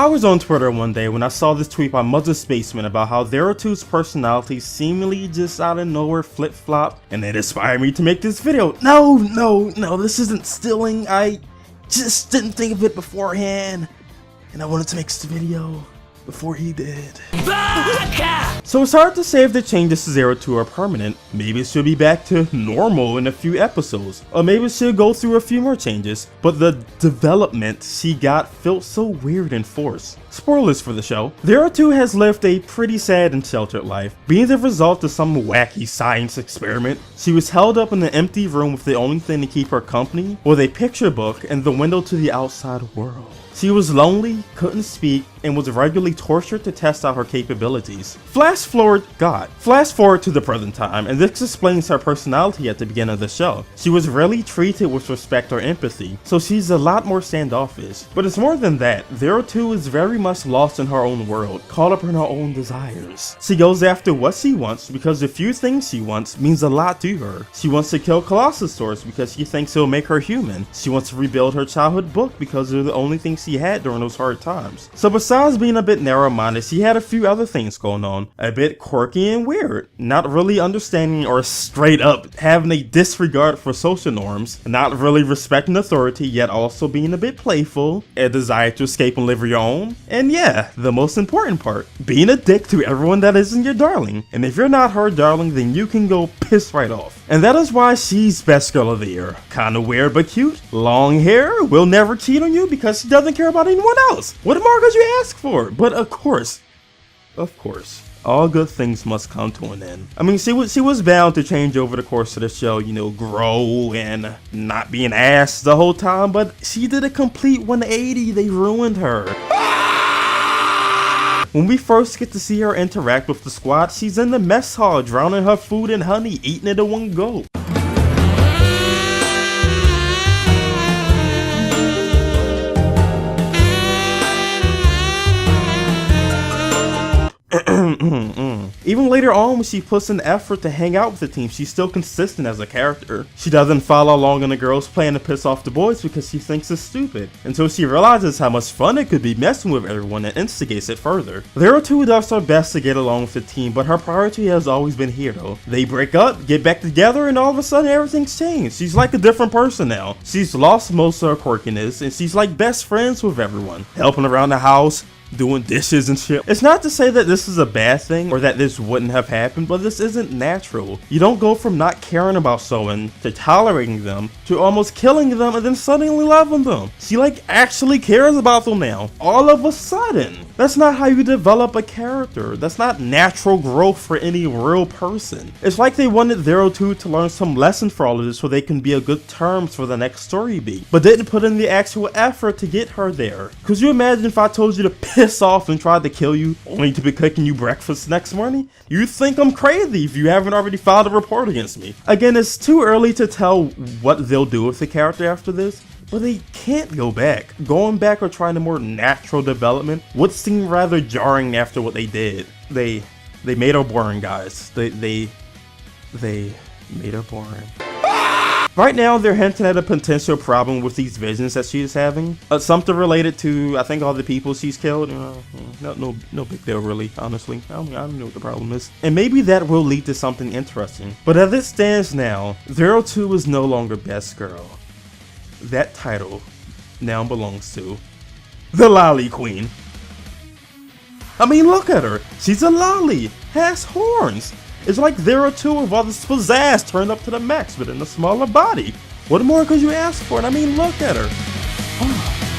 I was on Twitter one day when I saw this tweet by Mother Spaceman about how Zero2's personality seemingly just out of nowhere flip-flopped, and it inspired me to make this video. No, this isn't stealing. I just didn't think of it beforehand, and I wanted to make this video before he did. So it's hard to say if the changes to Zero2 are permanent. Maybe she'll be back to normal in a few episodes, or maybe she'll go through a few more changes, but the development she got felt so weird and forced. Spoilers for the show. Zero2 has lived a pretty sad and sheltered life. Being the result of some wacky science experiment, she was held up in an empty room with the only thing to keep her company was a picture book and the window to the outside world. She was lonely, couldn't speak, and was regularly tortured to test out her capabilities. Flash forward to the present time, and this explains her personality at the beginning of the show. She was rarely treated with respect or empathy, so she's a lot more standoffish. But it's more than that. Zero2 is very much lost in her own world, caught up in her own desires. She goes after what she wants because the few things she wants means a lot to her. She wants to kill Colossusaurus because she thinks it'll make her human. She wants to rebuild her childhood book because they're the only things she had during those hard times. So besides being a bit narrow-minded, she had a few other things going on. A bit quirky and weird, not really understanding or straight up having a disregard for social norms, not really respecting authority yet also being a bit playful, a desire to escape and live your own, and yeah, the most important part, being a dick to everyone that isn't your darling. And if you're not her darling, then you can go piss right off. And that is why she's best girl of the year. Kinda weird but cute, long hair, will never cheat on you because she doesn't care about anyone else. What more could you ask for? But of course, all good things must come to an end. I mean, she was bound to change over the course of the show, you know, grow and not be an ass the whole time, but she did a complete 180. They ruined her. When we first get to see her interact with the squad, she's in the mess hall, drowning her food in honey, eating it in one go. Even later on, when she puts in effort to hang out with the team, she's still consistent as a character. She doesn't follow along in the girls' plan to piss off the boys because she thinks it's stupid, until she realizes how much fun it could be messing with everyone and instigates it further. Zero2 does her best to get along with the team, but her priority has always been Hero. They break up, get back together, and all of a sudden everything's changed. She's like a different person now. She's lost most of her quirkiness, and she's like best friends with everyone, helping around the house, doing dishes and shit. It's not to say that this is a bad thing or that this wouldn't have happened, but this isn't natural. You don't go from not caring about someone to tolerating them to almost killing them and then suddenly loving them. She like actually cares about them now, all of a sudden. That's not how you develop a character. That's not natural growth for any real person. It's like they wanted Zero2 to learn some lesson for all of this so they can be on good terms for the next story beat, but didn't put in the actual effort to get her there. Could you imagine if I told you to piss off and tried to kill you only to be cooking you breakfast next morning? You think I'm crazy if you haven't already filed a report against me. Again, it's too early to tell what they'll do with the character after this, but they can't go back. Going back or trying a more natural development would seem rather jarring after what they did. They made her boring, guys. They made her boring. Right now, they're hinting at a potential problem with these visions that she is having. Something related to, I think, all the people she's killed. No big deal, really, honestly. I don't know what the problem is. And maybe that will lead to something interesting. But as it stands now, Zero2 is no longer best girl. That title now belongs to the Lolly Queen. I mean, look at her. She's a lolly, has horns. It's like Zero2 with all this pizzazz turned up to the max, but in a smaller body. What more could you ask for? And I mean, look at her. Oh.